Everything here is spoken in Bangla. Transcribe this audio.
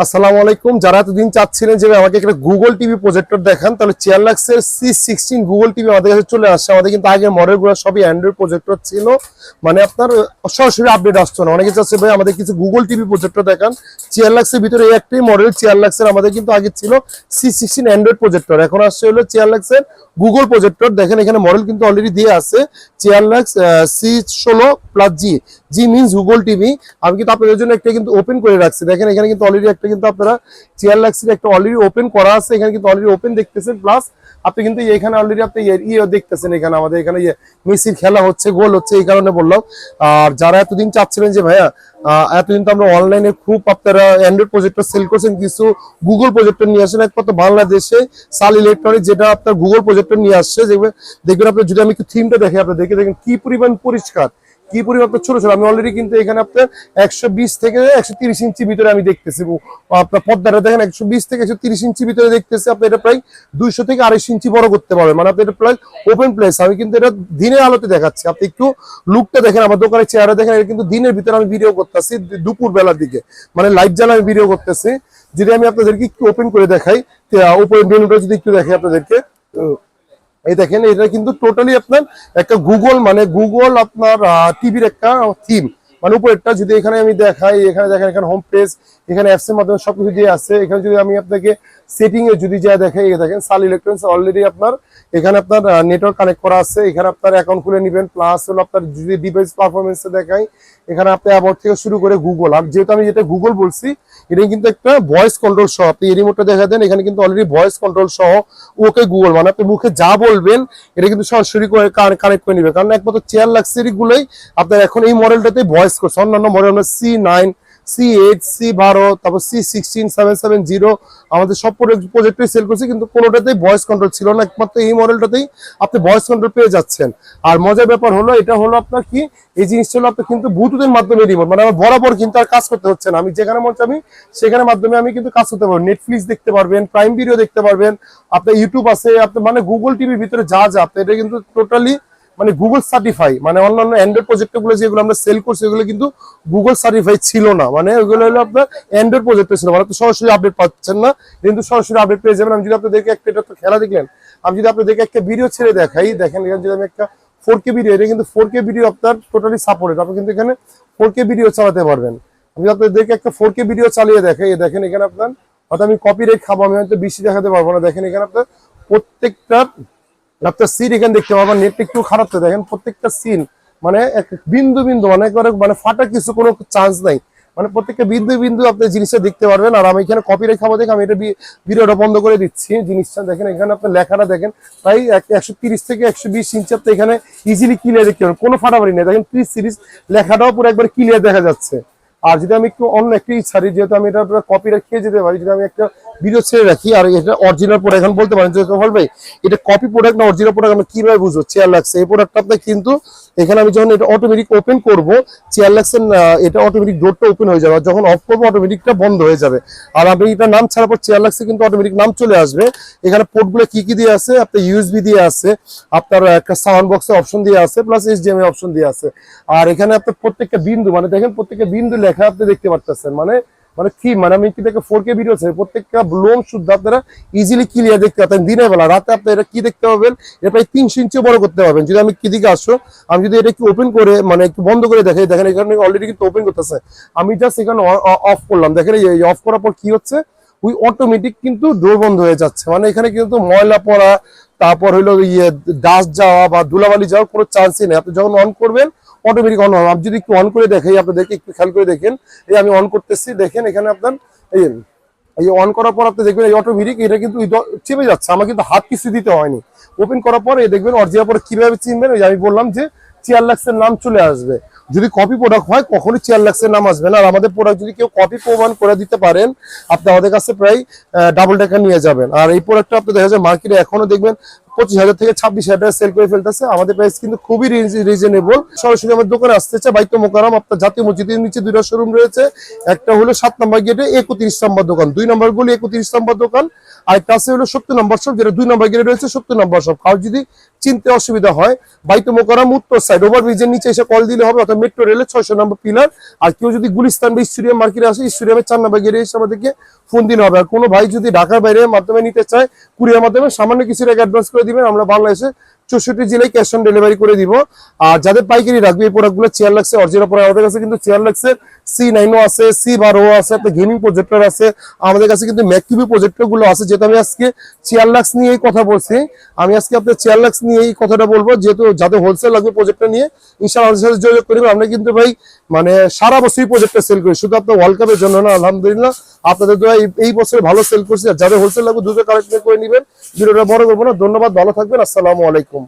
আসসালামু আলাইকুম। যারা এতদিন চাচ্ছিলেন যে আমাকে একটা গুগল টিভি প্রজেক্টর দেখান, তাহলে চেয়ারলাক্সের C16 গুগল টিভি আমাদের কাছে চলে আসছে। আমাদের কিন্তু আগের মডেলগুলো সবই অ্যান্ড্রয়েড প্রজেক্টর ছিল, মানে আপনার সরাসরি আপডেট আসতো না। অনেকে চাচ্ছে ভাই আমাদের কিছু গুগল টিভি প্রজেক্টর দেখান। চেয়ারলাক্সের ভিতরে এই একটাই মডেল চেয়ারলাক্সের, আমাদের কিন্তু আগে ছিল C16 অ্যান্ড্রয়েড প্রজেক্টর, এখন আসছে হলো চেয়ারলাক্সের গুগল প্রজেক্টর। দেখেন এখানে মডেল কিন্তু অলরেডি দিয়ে আছে, চেয়ারলাক্স C16+G। জি মিনস গুগল টিভি। আমি কিন্তু আপনাদের জন্য একটা কিন্তু ওপেন করে রাখছি। দেখেন এখানে কিন্তু অলরেডি একটা কিন্তু আপনারা চেয়ারলাক্সের একটা অলরেডি ওপেন করা আছে, এখানে কিন্তু অলরেডি ওপেন দেখতেছেন। প্লাস আপনি কিন্তু এখানে অলরেডি আপনি দেখতেছেন, এখানে আমাদের এখানে মেসির খেলা হচ্ছে, গোল হচ্ছে, এই কারণে বললাম। আর যারা এতদিন চাচ্ছিলেন যে ভাইয়া এতদিন তো আমরা অনলাইনে খুব আপনারা অ্যান্ড্রয়েড প্রজেক্টর সেল করছেন, কিছু গুগল প্রজেক্টর নিয়ে আসেন, একমাত্র বাংলাদেশে সাল ইলেকট্রনিক যেটা আপনার গুগল প্রজেক্টর নিয়ে আসছে। দেখবেন আপনার, যদি আমি একটু থিমটা দেখে আপনার দেখেন কি পরিমাণ পরিষ্কার, কি পরিমাণ ছোট ছোট। আমি অলরেডি কিন্তু এখানে আপনার 120 থেকে 130 ইঞ্চি ভিতরে আমি দেখতেছি। আপনার পর্দাটা দেখেন 120 থেকে 130 ইঞ্চি ভিতরে দেখতেছি। আপনি এটা প্রায় 200 থেকে 250 ইঞ্চি বড় করতে পারবেন, মানে আপনি এটা প্রায় ওপেন প্লেস। আমি কিন্তু এটা দিনের আলোতে দেখাচ্ছি, আপনি একটু লুকটা দেখেন, আমার দোকানের চেহারা দেখেন। এটা কিন্তু দিনের ভিতরে আমি ভিডিও করতেছি, দুপুর বেলার দিকে, মানে লাইট জ্বালা আমি ভিডিও করতেছি। যদি আমি আপনাদেরকে একটু ওপেন করে দেখাই, উপরে মেনুটা যদি একটু দেখাই আপনাদেরকে, এই দেখেন এটা কিন্তু টোটালি আপনার একটা গুগল, মানে গুগল আপনার টিভির একটা থিম। মানে উপরেরটা যদি এখানে আমি দেখাই, এখানে দেখেন এখানে হোম পেজ, এখানে অ্যাপস এর মাধ্যমে সবকিছু দিয়ে আছে। এখানে যদি আমি আপনাকে সেটিং এ যদি যা দেখাই, দেখেন সাল ইলেকট্রনিক্স অলরেডি আপনার এখানে আপনার নেটওয়ার্ক কানেক্ট করা আছে। এখানে আপনার অ্যাকাউন্ট খুলে নেবেন। প্লাস হলো আপনার যদি ডিভাইস পারফরমেন্স দেখাই, এখানে আপনি অ্যাবাউট থেকে শুরু করে গুগল। আর যেহেতু আমি যেটা গুগল বলছি, এটা কিন্তু একটা ভয়েস কন্ট্রোল সহ, আপনি এই রিমোটটা দেখা দেন, এখানে কিন্তু অলরেডি ভয়েস কন্ট্রোল সহ ওকে গুগল, মানে আপনি মুখে যা বলবেন এটা কিন্তু সরাসরি করে কানেক্ট করে নিবে। কারণ একমাত্র চেয়ারলাক্সের গুলোই আপনার এখন এই মডেলটাতে ভয়েস করছে। অন্যান্য মডেল আমরা C9, C8, C12, তারপর C16, 770 আমাদের সব প্রজেক্টই সেল করছে, কিন্তু কোনোটাতেই ভয়েস কন্ট্রোল ছিল না। একমাত্র এই মডেলটাতেই আপনি ভয়েস কন্ট্রোল পেয়ে যাচ্ছেন। আর মজার ব্যাপার হলো, এটা হলো আপনার কি, এই জিনিসটা হলো আপনার কিন্তু ব্লুটুথের মাধ্যমে রিমোট, মানে আমার বরাবর কিন্তু আর কাজ করতে হচ্ছে না। আমি যেখানে মন চাই সেখানে মাধ্যমে আমি কিন্তু কাজ করতে পারবো। নেটফ্লিক্স দেখতে পারবেন, প্রাইম ভিডিও দেখতে পারবেন, আপনার ইউটিউব আছে, আপনার মানে গুগল টিভির ভিতরে যা যা আপনি, এটা কিন্তু টোটালি মানে গুগল সার্টিফাই। মানে অন্যান্য অ্যান্ড্রয়েড প্রজেক্টর গুলো যেগুলো আমরা সেল করছি, এগুলো কিন্তু গুগল সার্টিফাই ছিল না। মানে ওইগুলো হলো আপনার অ্যান্ড্রয়েড প্রজেক্টর ছিল, মানে আপনি সরাসরি আপডেট পাচ্ছেন না, কিন্তু সরাসরি আপডেট পেয়ে যাবেন। আমি যদি আপনাদেরকে একটা, এটা তো খেলা দেখলেন, আমি যদি আপনাদেরকে একটা ভিডিও ছেড়ে দেখাই, দেখেন এখানে যদি আমি একটা 4K ভিডিও, এটা কিন্তু 4K ভিডিও আপনার টোটালি সাপোর্টেড, আপনি কিন্তু এখানে 4K ভিডিও চালাতে পারবেন। আমি আপনাদেরকে একটা 4K ভিডিও চালিয়ে দেখাই, দেখেন এখানে আপনার, হয়তো আমি কপিরাইট খাবো, আমি হয়তো বেশি দেখাতে পারবো না। দেখেন এখানে আপনার প্রত্যেকটা আপনার সিন এখানে দেখতে পাবেন। নেট একটু খারাপ তো, দেখেন প্রত্যেকটা সিন মানে এক বিন্দু বিন্দু, মানে মানে ফাটা কিছু কোনো চান্স নাই, মানে প্রত্যেকটা বিন্দু বিন্দু আপনি জিনিসটা দেখতে পারবেন। আর আমি এখানে কপিরাইট খাবো দেখে আমি এটা ভিডিওটা বন্ধ করে দিচ্ছি। জিনিসটা দেখেন, এখানে আপনার লেখাটা দেখেন প্রায় 130 থেকে 120 ইঞ্চি আপনি এখানে ইজিলি ক্লিয়ার দেখতে পারেন, কোনো ফাটাফাটি নেই। দেখেন প্লিজ সিরিজ লেখাটাও পুরো একবার ক্লিয়ার দেখা যাচ্ছে। আর যদি আমি একটু অন্য একটু ছাড়ি, যেহেতু আমি এটা কপিরাইট খেয়ে যেতে পারি, যদি আমি একটা ভিডিও ছেড়ে রাখি, আর এটা অরিজিনাল প্রোডাক্ট, এখন বলতে পারেন যে ভাই এটা কপি প্রোডাক্ট না অরিজিনাল প্রোডাক্ট, আমরা কিভাবে বুঝবো? চেয়ারলাক্স এই প্রোডাক্টটা আপনার কিন্তু এখানে আমি যখন এটা অটোমেটিক ওপেন করবো, চেয়ারলাক্সের এটা অটোমেটিক ডোরটা ওপেন হয়ে যাবে, আর যখন অফ করবো অটোমেটিকটা বন্ধ হয়ে যাবে। আর আমি এটা নাম ছাড়ার পর চেয়ারলাক্সে কিন্তু অটোমেটিক নাম চলে আসবে। এখানে পোর্টগুলো কি কি দিয়ে আছে, আপনার ইউএসবি দিয়ে আছে, আপনার একটা সাউন্ড বক্সের অপশন দিয়ে আছে, প্লাস HDMI অপশন দিয়ে আছে। আর এখানে আপনার প্রত্যেকটা বিন্দু, মানে দেখেন প্রত্যেকটা বিন্দু লেখা আপনি দেখতে পারতেছেন, মানে মানে কি, মানে আমি কি দেখে 4K ভিডিও আছে, প্রত্যেকটা লোম শুদ্ধ আপনারা ইজিলি ক্লিয়ার দেখতে পাবেন। দিনের বেলা, রাতে আপনি এটা কি দেখতে পাবেন, এটা প্রায় 300 ইঞ্চি বড় করতে পারবেন। যদি আমি কি দিকে আসো, আমি যদি এটা একটু ওপেন করে, মানে একটু বন্ধ করে দেখাই, দেখেন এখানে অলরেডি কিন্তু ওপেন করতেছে। আমি জাস্ট এখানে অফ করলাম, দেখেন এই অফ করার পর কি হচ্ছে, ওই অটোমেটিক কিন্তু ডোর বন্ধ হয়ে যাচ্ছে। মানে এখানে কিন্তু ময়লা পড়া, তারপর হইলো ডাস্ট যাওয়া বা ধুলাবালি যাওয়ার কোনো চান্সই নেই। আপনি যখন অন করবেন অটোমেটিক অন হবে। আপনি যদি একটু অন করে দেখাই আপনাদেরকে, একটু খেয়াল করে দেখেন, এই আমি অন করতেছি, দেখেন এখানে আপনার এই অন করার পর আপনি দেখবেন এই অটোমেটিক এটা কিন্তু চেপে যাচ্ছে, আমার কিন্তু হাত কিছু দিতে হয়নি। ওপেন করার পর এই দেখবেন অরিজিনাল পরে কিভাবে চিনবেন, ওই আমি বললাম যে চেয়ারলাক্সের নাম চলে আসবে। যদি কপি প্রোডাক্ট হয় কখনোই চেয়ারলাক্সের নাম আসবে না। আর আমাদের প্রোডাক্ট যদি কেউ কপি প্রমাণ করে দিতে পারেন, আপনি আমাদের কাছে প্রায় ডাবল টাকা নিয়ে যাবেন। আর এই প্রোডাক্টটা আপনি দেখা যায় মার্কেটে এখনো দেখবেন 25,000 থেকে 26,000 টাকা সেল করে ফেলতেছে। আমাদের প্রাইস কিন্তু খুবই রিজনেবল। সরাসরি আমার দোকানে আসতে চাই, বাইতুল মোকাররম আপনার জাতীয় মসজিদের নিচে 2টা শোরুম রয়েছে। একটা হলো 7 নম্বর গেটে 31 নম্বর দোকান, 2 নম্বর গলি 31 নম্বর দোকান, আর কাছে হলো 70 নম্বর শপ, যেটা 2 নম্বর গেটে রয়েছে 70 নম্বর শপ। আর যদি চিনতে অসুবিধা হয়, বাইতুল মোকাররম উত্তর সাইড ওভারব্রিজের নিচে এসে কল দিলে হবে, অথবা মেট্রো রেলের 600 নম্বর পিলার। আর কেউ যদি গুলিস্তান বা স্টেডিয়াম মার্কেটে আসে, স্টেডিয়ামের 4 নম্বর গেটে এসে আমাদেরকে ফোন দিলে হবে। আর কোনো ভাই যদি ঢাকার বাইরে মাধ্যমে নিতে চায়, কুরিয়ার মাধ্যমে সামান্য কিছু টাকা অ্যাডভান্স করে দিবেন, আমরা বাংলাদেশে 64 জেলায় ক্যাশ অন ডেলিভারি করে দিব। আর যাদের পাইকারি রাখবে এই প্রোডাক্টগুলো, চেয়ার লাগছে অরিজিনাল প্রোডাক্ট আমাদের কাছে কিন্তু চেয়ার লাগছে C9 আছে, C12 আছে, আপনার গেমিং প্রজেক্টর আছে, আমাদের কাছে কিন্তু ম্যাকটিভি প্রজেক্টর গুলো আছে। যেহেতু আমি আজকে চেয়ার লাক্স নিয়ে এই কথা বলছি, আমি আজকে আপনার চেয়ার লাক্স নিয়ে এই কথাটা বলবো, যেহেতু যাদের হোলসেল লাগবে প্রজেক্টর নিয়ে ইনশাআল্লাহ আমাদের সাথে যোগাযোগ করবেন। আমরা কিন্তু ভাই মানে সারা বছরই প্রজেক্টর সেল করি, শুধু আপনার ওয়ার্ল্ড কাপের জন্য না। আলহামদুলিল্লাহ আপনাদের দ্বারা এই বছর ভালো সেল করছি। আর যাদের হোলসেল লাগবে দ্রুত কালেক্ট করে নেবেন। ভিডিওটা বড় করবো না, ধন্যবাদ, ভালো থাকবেন, আসসালামু আলাইকুম।